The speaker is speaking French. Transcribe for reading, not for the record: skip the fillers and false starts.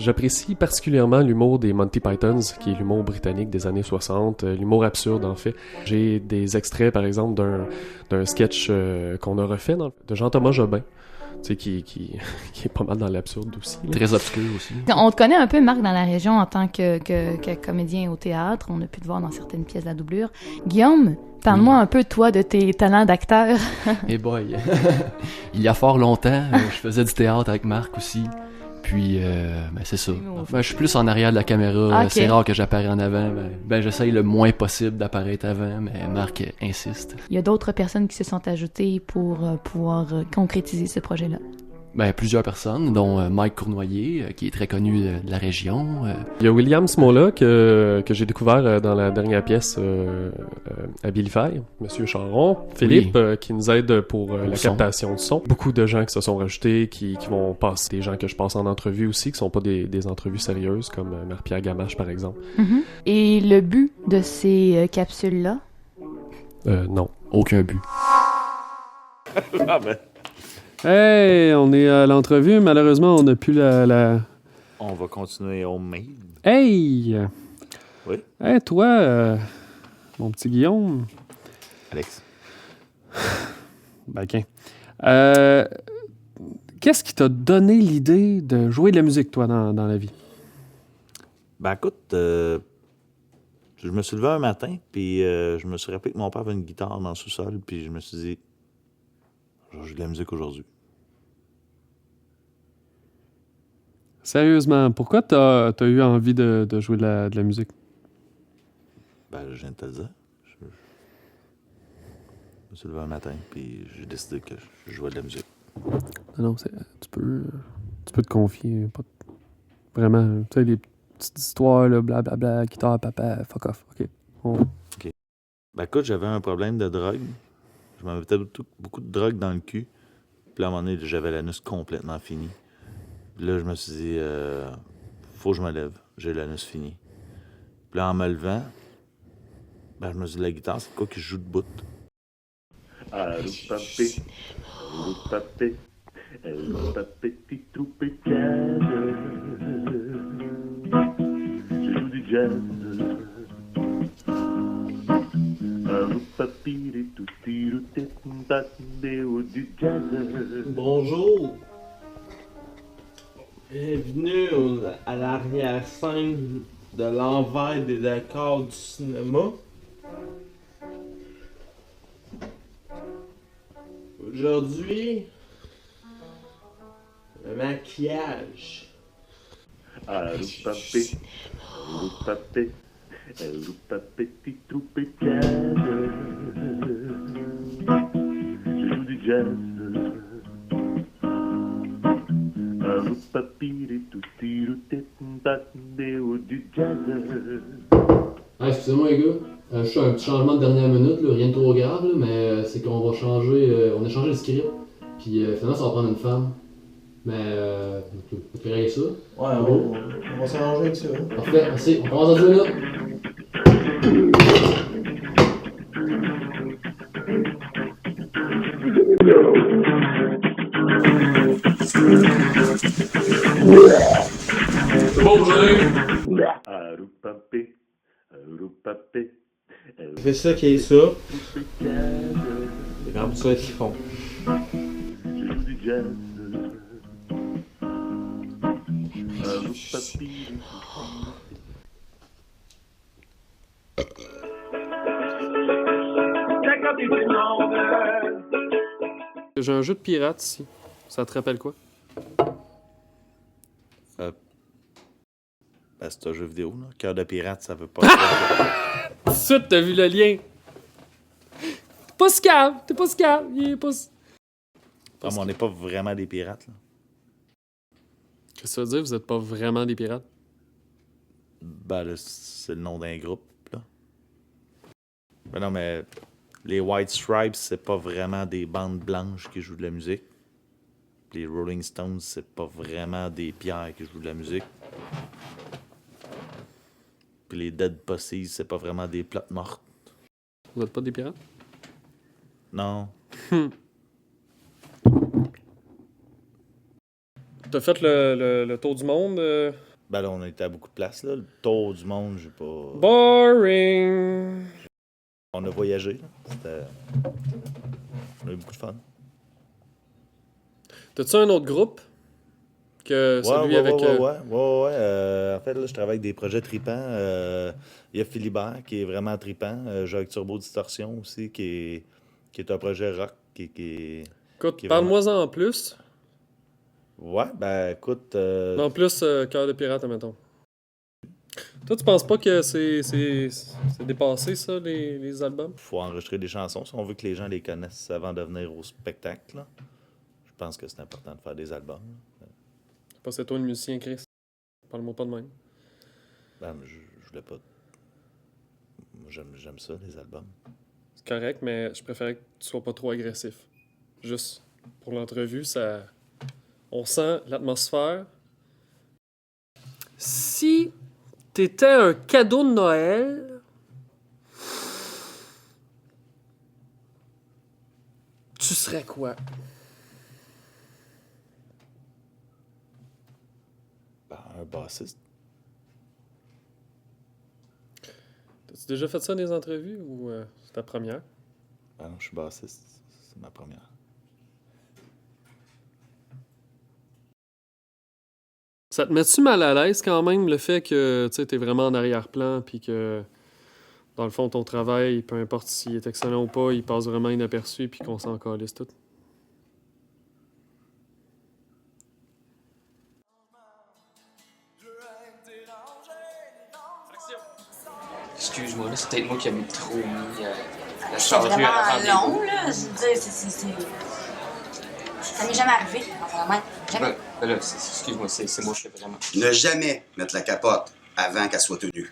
J'apprécie particulièrement l'humour des Monty Pythons, qui est l'humour britannique des années 60, l'humour absurde en fait. J'ai des extraits par exemple d'un sketch qu'on a refait de Jean-Thomas Jobin, tu sais, qui est pas mal dans l'absurde aussi. Là. Très obscur aussi. On te connaît un peu, Marc, dans la région en tant que comédien au théâtre. On a pu te voir dans certaines pièces de la doublure. Guillaume, parle-moi un peu, toi, de tes talents d'acteur. Eh boy! Il y a fort longtemps, je faisais du théâtre avec Marc aussi. Puis, c'est ça. Je suis plus en arrière de la caméra. Okay. C'est rare que j'apparais en avant. J'essaye le moins possible d'apparaître avant, mais Marc insiste. Il y a d'autres personnes qui se sont ajoutées pour pouvoir concrétiser ce projet-là. Plusieurs personnes, dont Mike Cournoyer, qui est très connu de la région. Il y a William Smola que j'ai découvert dans la dernière pièce à Billifay, Monsieur Charon, Philippe Oui. qui nous aide pour la son. captation de son. Beaucoup de gens qui se sont rajoutés, qui vont passer, des gens que je passe en entrevue aussi, qui sont pas des entrevues sérieuses, comme Marie-Pierre Gamache par exemple. Mm-hmm. Et le but de ces capsules-là? Non. Aucun but. Ah ben... Hey, on est à l'entrevue. Malheureusement, on n'a plus la... On va continuer homemade. Hey! Oui? Hey, toi, mon petit Guillaume. Alex. Ben, qu'est-ce qui t'a donné l'idée de jouer de la musique, toi, dans la vie? Ben écoute, je me suis levé un matin, puis je me suis rappelé que mon père avait une guitare dans le sous-sol, puis je me suis dit, je vais jouer de la musique aujourd'hui. Sérieusement, pourquoi t'as eu envie de jouer de la musique? Ben, je viens de te le dire. Je me suis levé un matin, puis j'ai décidé que je jouais de la musique. Non, tu peux te confier. Pas vraiment, tu sais, les petites histoires, là, blablabla, guitare, papa, fuck off. OK. Ben écoute, j'avais un problème de drogue. Je m'avais fait beaucoup de drogue dans le cul. Puis là, à un moment donné, j'avais l'anus complètement fini. Puis là, je me suis dit, faut que je me lève. J'ai l'anus fini. Puis là, en me levant, je me suis dit, la guitare, c'est quoi que je joue debout? Je joue du jazz. Bonjour. Bienvenue à l'arrière-scène de l'envers des décors du cinéma. Aujourd'hui, le maquillage. Je joue du jazz. Excusez-moi les gars, juste un petit changement de dernière minute, là, rien de trop grave, là, mais c'est qu'on va changer, on a changé le script, puis finalement ça va prendre une femme. Mais vous verrez ça. Ouais, on va s'arranger avec ça. Parfait, merci, on commence à 2 minutes. C'est bon, C'est ça qui est ça. C'est comme ça qu'ils font. J'ai un jeu de pirate ici. Ça te rappelle quoi? C'est un jeu vidéo, là. Cœur de pirate, ça veut pas... Tout de suite, t'as vu le lien. T'es pas scab. Il est pas... mais on n'est pas vraiment des pirates, là. Qu'est-ce que ça veut dire? Vous êtes pas vraiment des pirates? Là, c'est le nom d'un groupe, là. Ben non, mais les White Stripes, c'est pas vraiment des bandes blanches qui jouent de la musique. Les Rolling Stones, c'est pas vraiment des pierres qui jouent de la musique. Puis les Dead Pussies, c'est pas vraiment des plottes mortes. Vous êtes pas des pirates? Non. T'as fait le tour du monde Ben là, on était à beaucoup de places, là. Le tour du monde, j'ai pas... Boring! On a voyagé, là. C'était... On a eu beaucoup de fun. T'as-tu un autre groupe que celui avec... En fait, là, je travaille avec des projets tripants. Il y a Philibert, qui est vraiment tripant. J'ai avec Turbo Distorsion aussi, qui est un projet rock, Écoute, qui est parle-moi-en en plus. Ouais, ben écoute... En plus, Cœur de pirate, admettons. Toi, tu penses pas que c'est dépassé, ça, les albums? faut enregistrer des chansons si on veut que les gens les connaissent avant de venir au spectacle, là. Je pense que c'est important de faire des albums. Je sais pas, c'est toi le musicien, Chris. Parle-moi pas de même. Ben, je voulais pas... Moi, j'aime ça, les albums. C'est correct, mais je préférais que tu sois pas trop agressif. Juste pour l'entrevue, ça... On sent l'atmosphère. Si t'étais un cadeau de Noël, tu serais quoi? Ben, un bassiste. T'as-tu déjà fait ça dans des entrevues ou c'est ta première? Ben non, je suis bassiste. C'est ma première. Ça te met-tu mal à l'aise quand même, le fait que tu sais, t'es vraiment en arrière-plan puis que, dans le fond, ton travail, peu importe s'il est excellent ou pas, il passe vraiment inaperçu puis qu'on s'en calisse tout? Excuse-moi, là, c'est peut-être moi qui ai trop mis la C'est charrue vraiment avant les long, deux. là. Je veux dire, ça m'est jamais arrivé, vraiment. Jamais. Ben là, excuse-moi, c'est moi, je fais vraiment. Ne jamais mettre la capote avant qu'elle soit tenue.